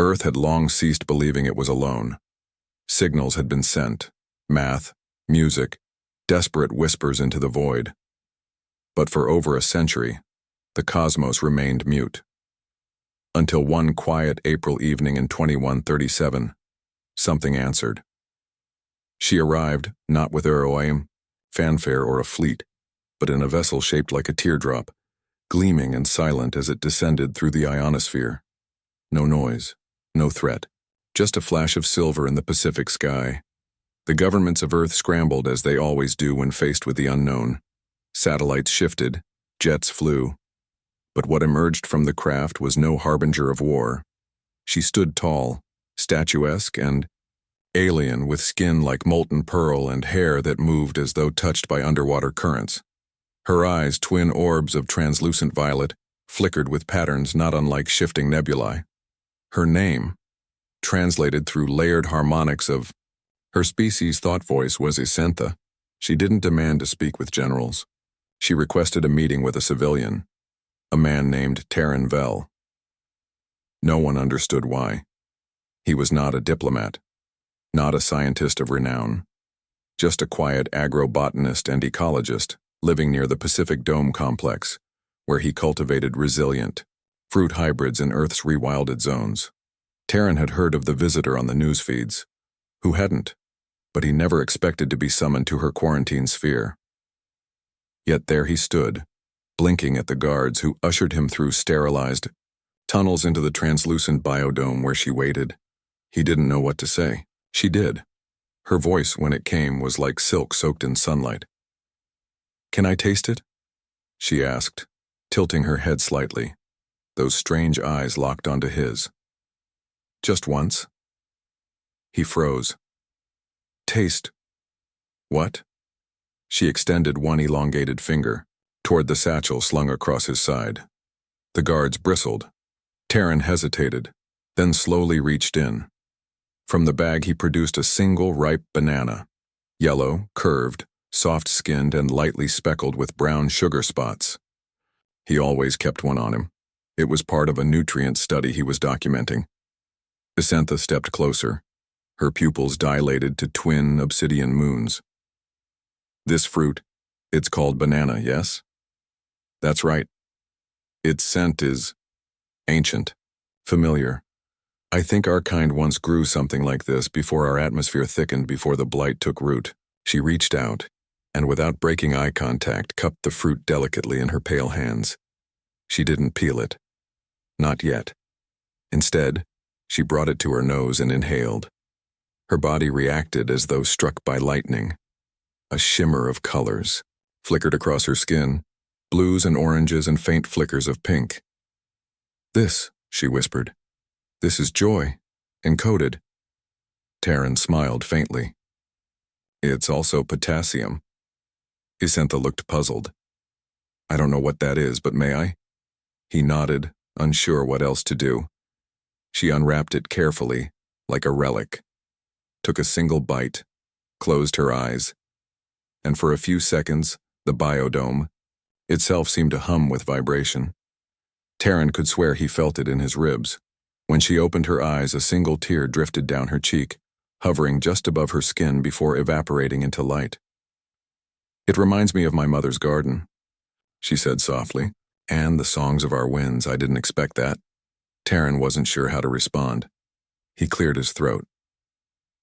Earth had long ceased believing it was alone. Signals had been sent, math, music, desperate whispers into the void. But for over a century, the cosmos remained mute. Until one quiet April evening in 2137, something answered. She arrived, not with heroism, fanfare, or a fleet, but in a vessel shaped like a teardrop, gleaming and silent as it descended through the ionosphere. No noise, no threat, just a flash of silver in the Pacific sky. The governments of Earth scrambled as they always do when faced with the unknown. Satellites shifted, jets flew. But what emerged from the craft was no harbinger of war. She stood tall, statuesque, and alien, with skin like molten pearl and hair that moved as though touched by underwater currents. Her eyes, twin orbs of translucent violet, flickered with patterns not unlike shifting nebulae. Her name, translated through layered harmonics of her species' thought voice, was Isentha. She didn't demand to speak with generals. She requested a meeting with a civilian, a man named Terran Vell. No one understood why. He was not a diplomat, not a scientist of renown, just a quiet agrobotanist and ecologist living near the Pacific Dome complex, where he cultivated resilient fruit hybrids in Earth's rewilded zones. Terran had heard of the visitor on the news feeds. Who hadn't? But he never expected to be summoned to her quarantine sphere. Yet there he stood, blinking at the guards who ushered him through sterilized tunnels into the translucent biodome where she waited. He didn't know what to say. She did. Her voice, when it came, was like silk soaked in sunlight. "Can I taste it?" she asked, tilting her head slightly, those strange eyes locked onto his. "Just once." He froze. "Taste." "What?" She extended one elongated finger toward the satchel slung across his side. The guards bristled. Terran hesitated, then slowly reached in. From the bag he produced a single ripe banana, yellow, curved, soft-skinned, and lightly speckled with brown sugar spots. He always kept one on him. It was part of a nutrient study he was documenting. Isentha stepped closer, her pupils dilated to twin obsidian moons. "This fruit, it's called banana, yes?" "That's right. Its scent is ancient, familiar. I think our kind once grew something like this before our atmosphere thickened, before the blight took root." She reached out, and without breaking eye contact, cupped the fruit delicately in her pale hands. She didn't peel it. Not yet. Instead, she brought it to her nose and inhaled. Her body reacted as though struck by lightning. A shimmer of colors flickered across her skin, blues and oranges and faint flickers of pink. "This," she whispered. "This is joy, encoded." Terran smiled faintly. "It's also potassium." Isentha looked puzzled. "I don't know what that is, but may I?" He nodded, unsure what else to do. She unwrapped it carefully, like a relic, took a single bite, closed her eyes, and for a few seconds, the biodome itself seemed to hum with vibration. Terran could swear he felt it in his ribs. When she opened her eyes, a single tear drifted down her cheek, hovering just above her skin before evaporating into light. "It reminds me of my mother's garden," she said softly, "and the songs of our winds. I didn't expect that." Terran wasn't sure how to respond. He cleared his throat.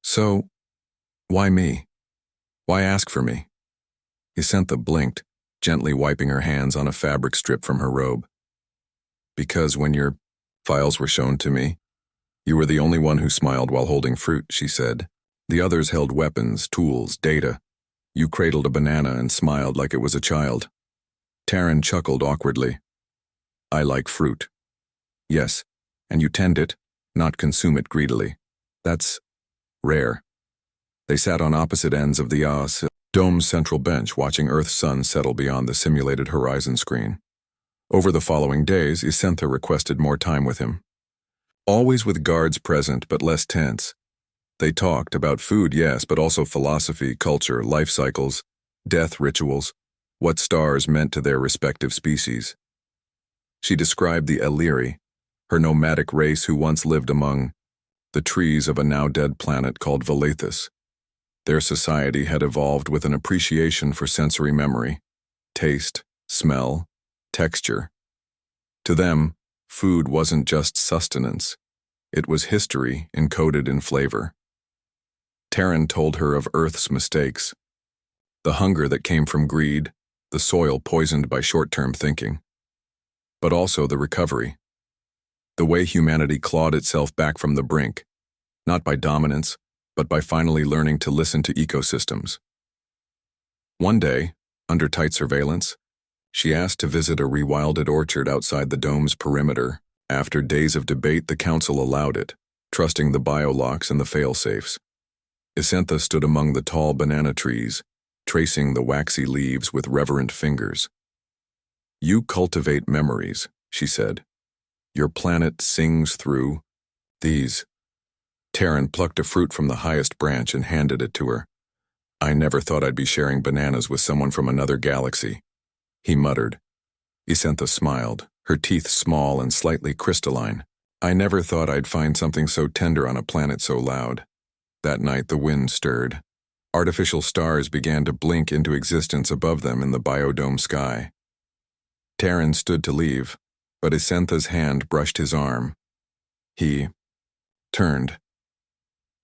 "So, why me? Why ask for me?" Isentha blinked, gently wiping her hands on a fabric strip from her robe. "Because when your files were shown to me, you were the only one who smiled while holding fruit," she said. "The others held weapons, tools, data. You cradled a banana and smiled like it was a child." Terran chuckled awkwardly. "I like fruit." "Yes, and you tend it, not consume it greedily. That's rare." They sat on opposite ends of the dome's central bench, watching Earth's sun settle beyond the simulated horizon screen. Over the following days, Isentha requested more time with him. Always with guards present, but less tense. They talked about food, yes, but also philosophy, culture, life cycles, death rituals, what stars meant to their respective species. She described the Eliri, her nomadic race who once lived among the trees of a now-dead planet called Valethus. Their society had evolved with an appreciation for sensory memory, taste, smell, texture. To them, food wasn't just sustenance. It was history encoded in flavor. Terran told her of Earth's mistakes, the hunger that came from greed, the soil poisoned by short-term thinking, but also the recovery, the way humanity clawed itself back from the brink, not by dominance, but by finally learning to listen to ecosystems. One day, under tight surveillance, she asked to visit a rewilded orchard outside the dome's perimeter. After days of debate, the council allowed it, trusting the biolocks and the fail-safes. Isentha stood among the tall banana trees, tracing the waxy leaves with reverent fingers. "You cultivate memories," she said. "Your planet sings through these." Terran plucked a fruit from the highest branch and handed it to her. "I never thought I'd be sharing bananas with someone from another galaxy," he muttered. Isentha smiled, her teeth small and slightly crystalline. "I never thought I'd find something so tender on a planet so loud." That night the wind stirred. Artificial stars began to blink into existence above them in the biodome sky. Terran stood to leave, but Isentha's hand brushed his arm. He turned.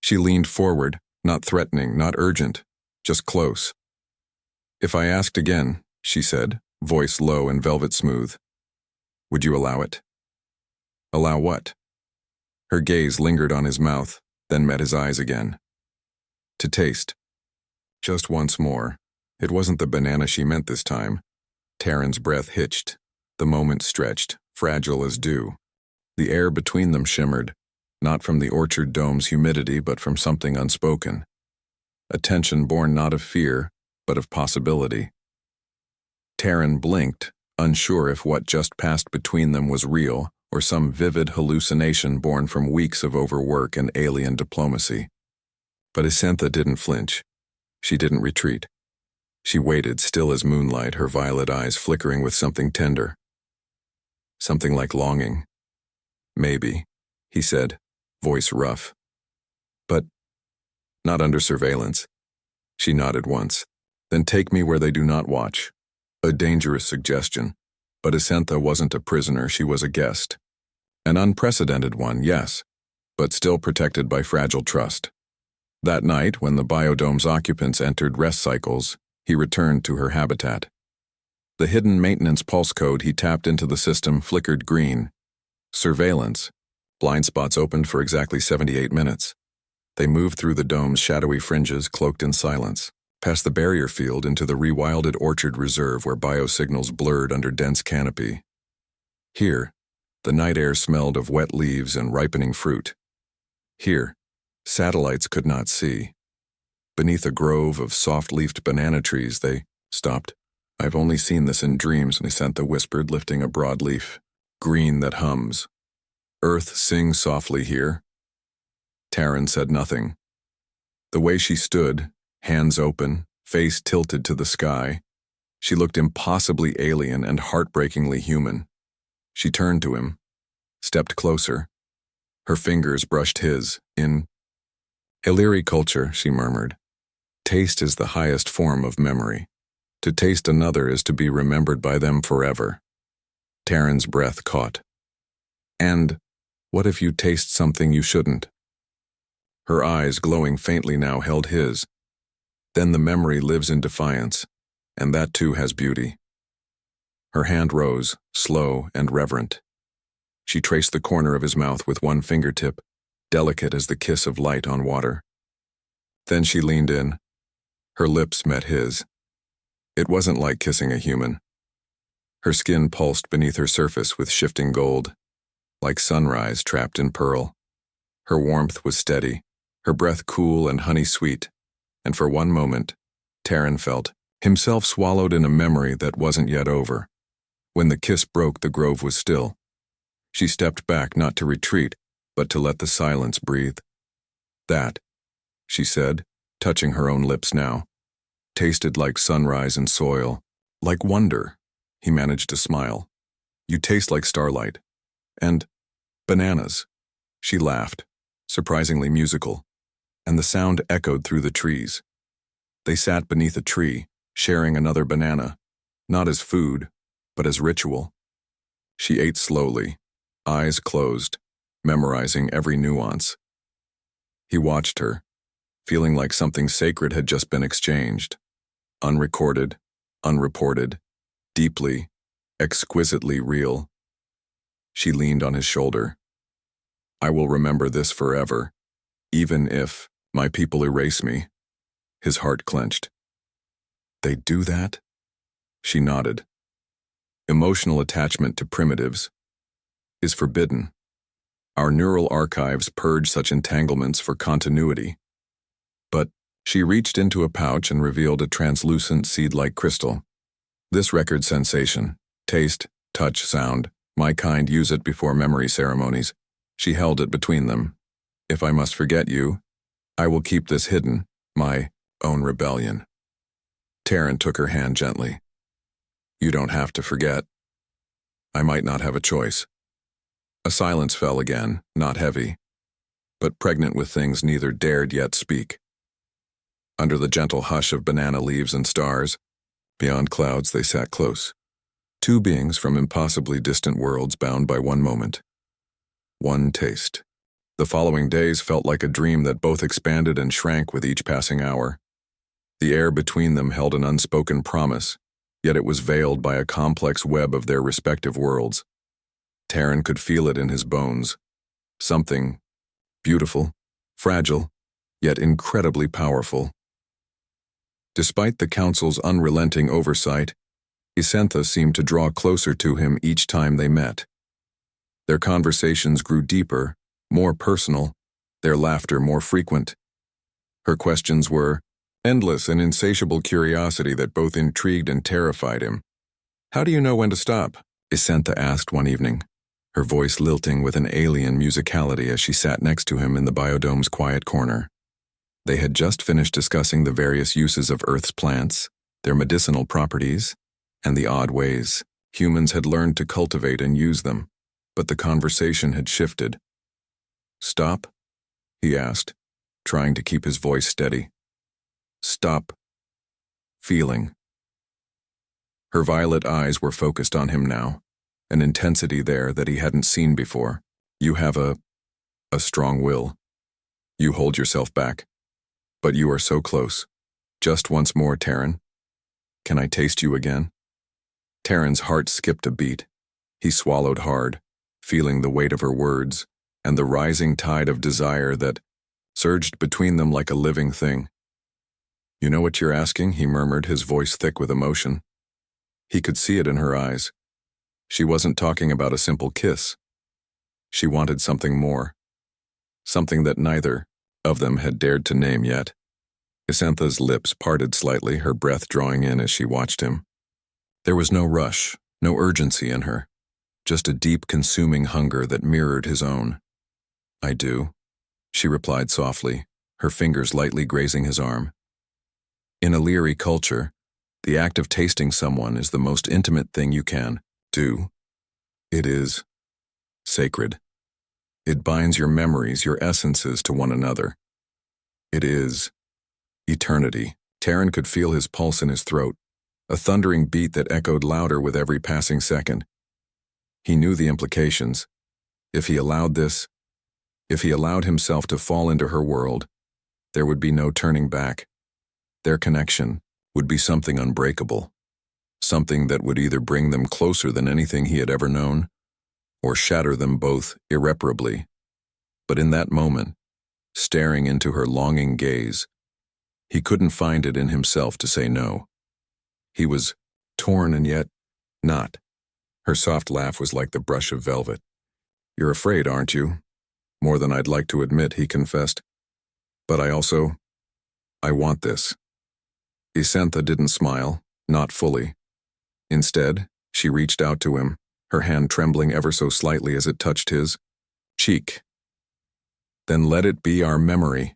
She leaned forward, not threatening, not urgent, just close. "If I asked again," she said, voice low and velvet smooth, "would you allow it?" "Allow what?" Her gaze lingered on his mouth, then met his eyes again. "To taste. Just once more." It wasn't the banana she meant this time. Terran's breath hitched. The moment stretched, fragile as dew. The air between them shimmered, not from the orchard dome's humidity but from something unspoken. A tension born not of fear, but of possibility. Terran blinked, unsure if what just passed between them was real or some vivid hallucination born from weeks of overwork and alien diplomacy. But Isentha didn't flinch. She didn't retreat. She waited, still as moonlight, her violet eyes flickering with something tender. Something like longing. "Maybe," he said, voice rough. "But not under surveillance." She nodded once. "Then take me where they do not watch." A dangerous suggestion, but Isentha wasn't a prisoner, she was a guest. An unprecedented one, yes, but still protected by fragile trust. That night, when the biodome's occupants entered rest cycles, he returned to her habitat. The hidden maintenance pulse code he tapped into the system flickered green. Surveillance. Blind spots opened for exactly 78 minutes. They moved through the dome's shadowy fringes, cloaked in silence, past the barrier field into the rewilded orchard reserve where biosignals blurred under dense canopy. Here, the night air smelled of wet leaves and ripening fruit. Here, satellites could not see. Beneath a grove of soft-leafed banana trees, they stopped. "I've only seen this in dreams," Isentha whispered, lifting a broad leaf. "Green that hums. Earth sings softly here." Terran said nothing. The way she stood, hands open, face tilted to the sky, she looked impossibly alien and heartbreakingly human. She turned to him, stepped closer. Her fingers brushed his, in Illyri culture, she murmured. Taste is the highest form of memory. To taste another is to be remembered by them forever. Terran's breath caught. "And what if you taste something you shouldn't?" Her eyes, glowing faintly now, held his. "Then the memory lives in defiance, and that too has beauty." Her hand rose, slow and reverent. She traced the corner of his mouth with one fingertip, delicate as the kiss of light on water. Then she leaned in. Her lips met his. It wasn't like kissing a human. Her skin pulsed beneath her surface with shifting gold, like sunrise trapped in pearl. Her warmth was steady, her breath cool and honey-sweet, and for one moment, Terran felt himself swallowed in a memory that wasn't yet over. When the kiss broke, the grove was still. She stepped back, not to retreat, but to let the silence breathe. "That," she said, touching her own lips now, "tasted like sunrise and soil, like wonder." He managed to smile. "You taste like starlight. And Bananas. She laughed, surprisingly musical, and the sound echoed through the trees. They sat beneath a tree, sharing another banana, not as food, but as ritual. She ate slowly, eyes closed, memorizing every nuance. He watched her, feeling like something sacred had just been exchanged. Unrecorded, unreported, deeply, exquisitely real. She leaned on his shoulder. I will remember this forever, even if my people erase me. His heart clenched. They do that? She nodded. Emotional attachment to primitives is forbidden. Our neural archives purge such entanglements for continuity. But she reached into a pouch and revealed a translucent seed-like crystal. This record sensation, taste, touch, sound, my kind use it before memory ceremonies. She held it between them. If I must forget you, I will keep this hidden, my own rebellion. Taryn took her hand gently. You don't have to forget. I might not have a choice. A silence fell again, not heavy, but pregnant with things neither dared yet speak. Under the gentle hush of banana leaves and stars, beyond clouds they sat close. Two beings from impossibly distant worlds bound by one moment. One taste. The following days felt like a dream that both expanded and shrank with each passing hour. The air between them held an unspoken promise, yet it was veiled by a complex web of their respective worlds. Taryn could feel it in his bones. Something beautiful, fragile, yet incredibly powerful. Despite the Council's unrelenting oversight, Isentha seemed to draw closer to him each time they met. Their conversations grew deeper, more personal, their laughter more frequent. Her questions were endless and insatiable curiosity that both intrigued and terrified him. How do you know when to stop? Isentha asked one evening, her voice lilting with an alien musicality as she sat next to him in the biodome's quiet corner. They had just finished discussing the various uses of Earth's plants, their medicinal properties, and the odd ways humans had learned to cultivate and use them, but the conversation had shifted. Stop? He asked, trying to keep his voice steady. Stop feeling. Her violet eyes were focused on him now, an intensity there that he hadn't seen before. You have a strong will. You hold yourself back. But you are so close. Just once more, Taryn. Can I taste you again? Taryn's heart skipped a beat. He swallowed hard, feeling the weight of her words and the rising tide of desire that surged between them like a living thing. You know what you're asking? He murmured, his voice thick with emotion. He could see it in her eyes. She wasn't talking about a simple kiss. She wanted something more. Something that neither of them had dared to name yet. Isentha's lips parted slightly, her breath drawing in as she watched him. There was no rush, no urgency in her, just a deep, consuming hunger that mirrored his own. I do, she replied softly, her fingers lightly grazing his arm. In a Leary culture, the act of tasting someone is the most intimate thing you can do. It is sacred. It binds your memories, your essences to one another. It is eternity. Taryn could feel his pulse in his throat, a thundering beat that echoed louder with every passing second. He knew the implications. If he allowed himself to fall into her world, there would be no turning back. Their connection would be something unbreakable, something that would either bring them closer than anything he had ever known, or shatter them both irreparably. But in that moment, staring into her longing gaze, he couldn't find it in himself to say no. He was torn and yet not. Her soft laugh was like the brush of velvet. You're afraid, aren't you? More than I'd like to admit, he confessed. But I want this. Isentha didn't smile, not fully. Instead, she reached out to him, her hand trembling ever so slightly as it touched his cheek. Then let it be our memory,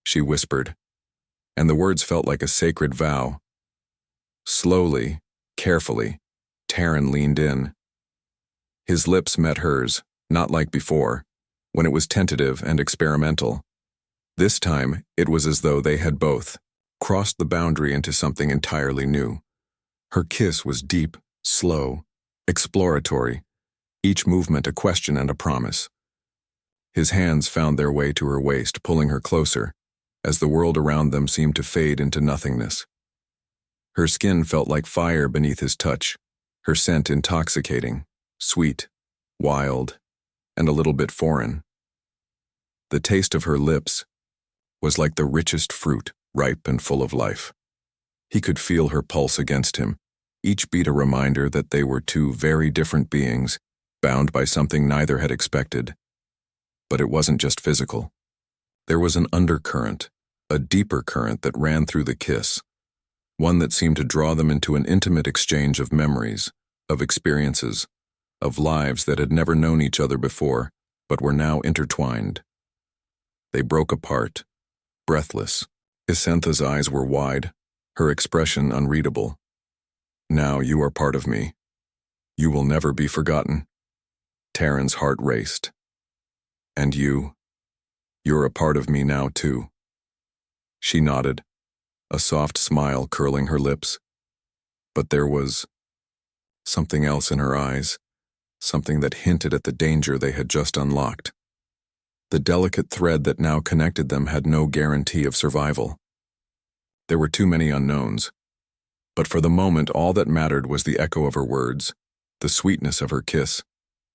she whispered, and the words felt like a sacred vow. Slowly, carefully, Taryn leaned in. His lips met hers, Not like before, when it was tentative and experimental. This time, it was as though they had both crossed the boundary into something entirely new. Her kiss was deep, slow, exploratory, each movement a question and a promise. His hands found their way to her waist, pulling her closer, as the world around them seemed to fade into nothingness. Her skin felt like fire beneath his touch, her scent intoxicating, sweet, wild, and a little bit foreign. The taste of her lips was like the richest fruit, ripe and full of life. He could feel her pulse against him, each beat a reminder that they were two very different beings, bound by something neither had expected. But it wasn't just physical. There was an undercurrent, a deeper current that ran through the kiss, one that seemed to draw them into an intimate exchange of memories, of experiences, of lives that had never known each other before, but were now intertwined. They broke apart, breathless. Isentha's eyes were wide, her expression unreadable. Now you are part of me. You will never be forgotten. Taryn's heart raced. And you're a part of me now too. She nodded, a soft smile curling her lips. But there was something else in her eyes, something that hinted at the danger they had just unlocked. The delicate thread that now connected them had no guarantee of survival. There were too many unknowns. But for the moment, all that mattered was the echo of her words, the sweetness of her kiss,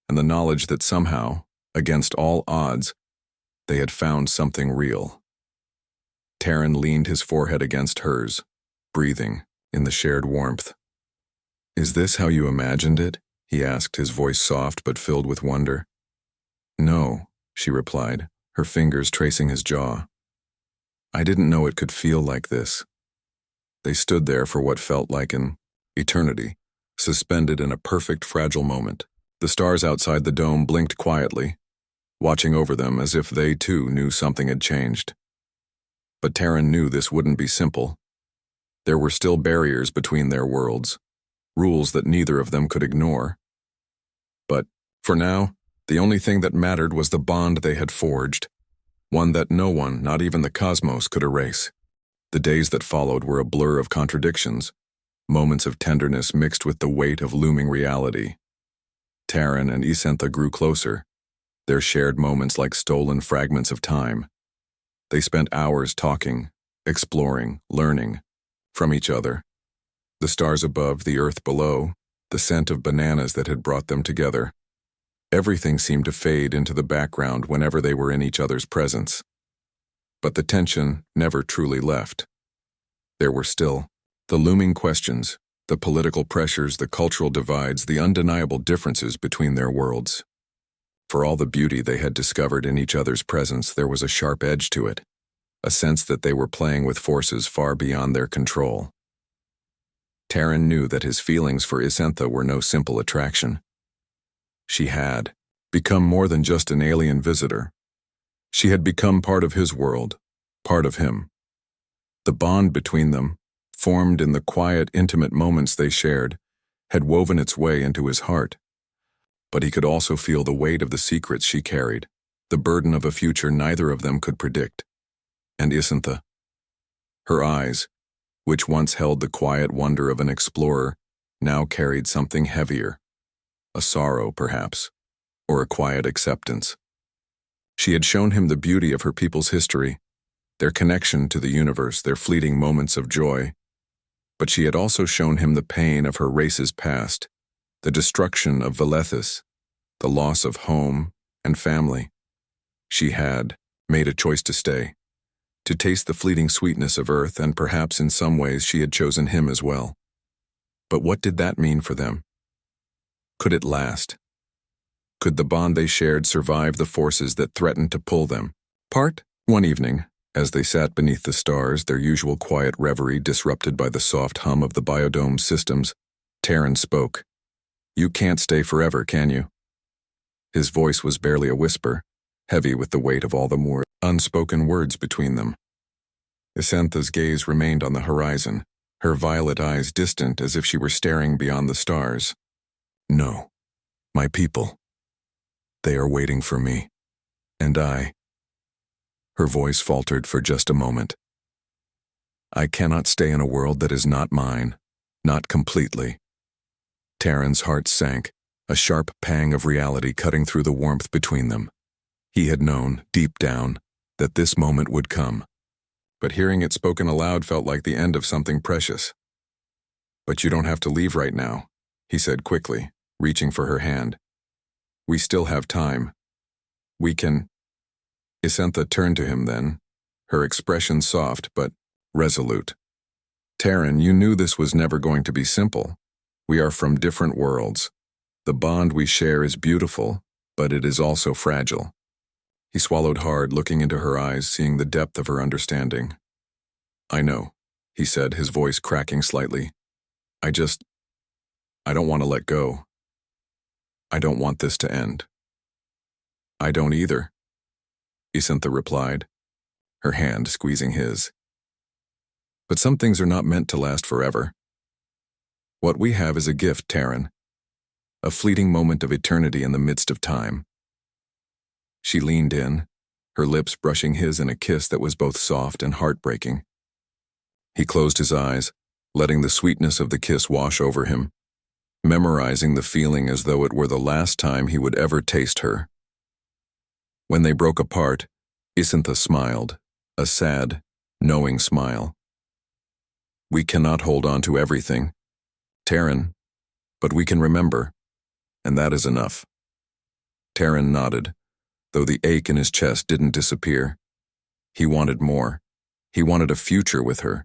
and the knowledge that somehow, against all odds, they had found something real. Taryn leaned his forehead against hers, breathing in the shared warmth. "Is this how you imagined it?" he asked, his voice soft but filled with wonder. "No," she replied, her fingers tracing his jaw. "I didn't know it could feel like this." They stood there for what felt like an eternity, suspended in a perfect, fragile moment. The stars outside the dome blinked quietly, watching over them as if they too knew something had changed. But Taryn knew this wouldn't be simple. There were still barriers between their worlds, rules that neither of them could ignore. But, for now, the only thing that mattered was the bond they had forged, one that no one, not even the cosmos, could erase. The days that followed were a blur of contradictions, moments of tenderness mixed with the weight of looming reality. Taryn and Isentha grew closer, their shared moments like stolen fragments of time. They spent hours talking, exploring, learning from each other. The stars above, the earth below, the scent of bananas that had brought them together. Everything seemed to fade into the background whenever they were in each other's presence. But the tension never truly left. There were still the looming questions, the political pressures, the cultural divides, the undeniable differences between their worlds. For all the beauty they had discovered in each other's presence, there was a sharp edge to it, a sense that they were playing with forces far beyond their control. Taryn knew that his feelings for Isentha were no simple attraction. She had become more than just an alien visitor. She had become part of his world, part of him. The bond between them, formed in the quiet, intimate moments they shared, had woven its way into his heart. But he could also feel the weight of the secrets she carried, the burden of a future neither of them could predict. And Isentha, her eyes, which once held the quiet wonder of an explorer, now carried something heavier, a sorrow perhaps, or a quiet acceptance. She had shown him the beauty of her people's history, their connection to the universe, their fleeting moments of joy. But she had also shown him the pain of her race's past, the destruction of Velethis, the loss of home and family. She had made a choice to stay, to taste the fleeting sweetness of Earth, and perhaps in some ways she had chosen him as well. But what did that mean for them? Could it last? Could the bond they shared survive the forces that threatened to pull them apart? One evening, as they sat beneath the stars, their usual quiet reverie disrupted by the soft hum of the biodome systems, Taryn spoke. "You can't stay forever, can you?" His voice was barely a whisper, heavy with the weight of all the more unspoken words between them. Isentha's gaze remained on the horizon, her violet eyes distant as if she were staring beyond the stars. "No, my people. They are waiting for me. And I. Her voice faltered for just a moment. I cannot stay in a world that is not mine, not completely. Taryn's heart sank, a sharp pang of reality cutting through the warmth between them. He had known, deep down, that this moment would come. But hearing it spoken aloud felt like the end of something precious. But you don't have to leave right now, he said quickly, reaching for her hand. We still have time. We can. Isentha turned to him then, her expression soft but resolute. Taryn, you knew this was never going to be simple. We are from different worlds. The bond we share is beautiful, but it is also fragile. He swallowed hard, looking into her eyes, seeing the depth of her understanding. I know, he said, his voice cracking slightly. I don't want to let go. I don't want this to end. I don't either, Isentha replied, her hand squeezing his. But some things are not meant to last forever. What we have is a gift, Taryn. A fleeting moment of eternity in the midst of time. She leaned in, her lips brushing his in a kiss that was both soft and heartbreaking. He closed his eyes, letting the sweetness of the kiss wash over him, memorizing the feeling as though it were the last time he would ever taste her. When they broke apart, Isentha smiled, a sad, knowing smile. We cannot hold on to everything, Taryn, but we can remember, and that is enough. Taryn nodded, though the ache in his chest didn't disappear. He wanted more. He wanted a future with her.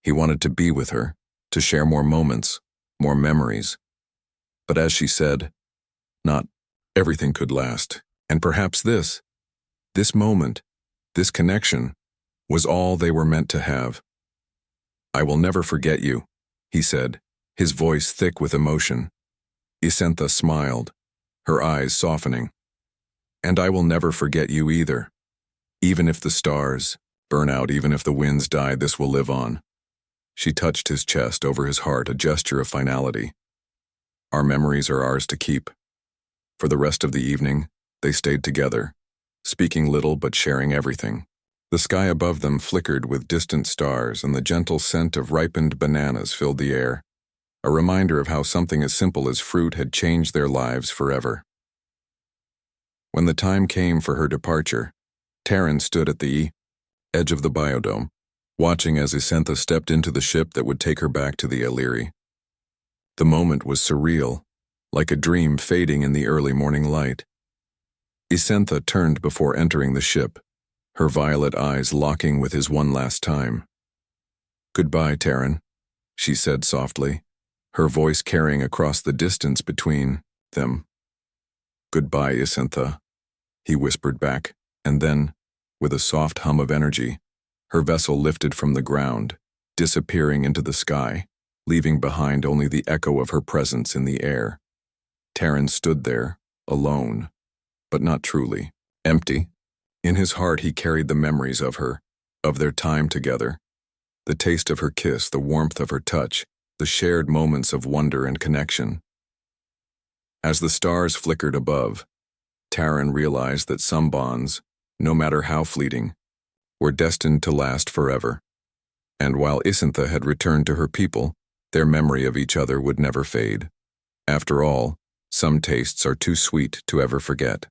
He wanted to be with her, to share more moments, more memories. But as she said, not everything could last, and perhaps this moment, this connection, was all they were meant to have. I will never forget you, he said, his voice thick with emotion. Isentha smiled, her eyes softening. And I will never forget you either. Even if the stars burn out, even if the winds die, this will live on. She touched his chest over his heart, a gesture of finality. Our memories are ours to keep. For the rest of the evening, they stayed together, speaking little but sharing everything. The sky above them flickered with distant stars, and the gentle scent of ripened bananas filled the air, a reminder of how something as simple as fruit had changed their lives forever. When the time came for her departure, Taryn stood at the edge of the biodome, watching as Isentha stepped into the ship that would take her back to the Illyri. The moment was surreal, like a dream fading in the early morning light. Isentha turned before entering the ship, her violet eyes locking with his one last time. Goodbye, Taryn, she said softly, her voice carrying across the distance between them. Goodbye, Isentha, he whispered back, and then, with a soft hum of energy, her vessel lifted from the ground, disappearing into the sky, leaving behind only the echo of her presence in the air. Taryn stood there, alone, but not truly, empty. In his heart he carried the memories of her, of their time together, the taste of her kiss, the warmth of her touch, the shared moments of wonder and connection. As the stars flickered above, Taryn realized that some bonds, no matter how fleeting, were destined to last forever. And while Isentha had returned to her people, their memory of each other would never fade. After all, some tastes are too sweet to ever forget.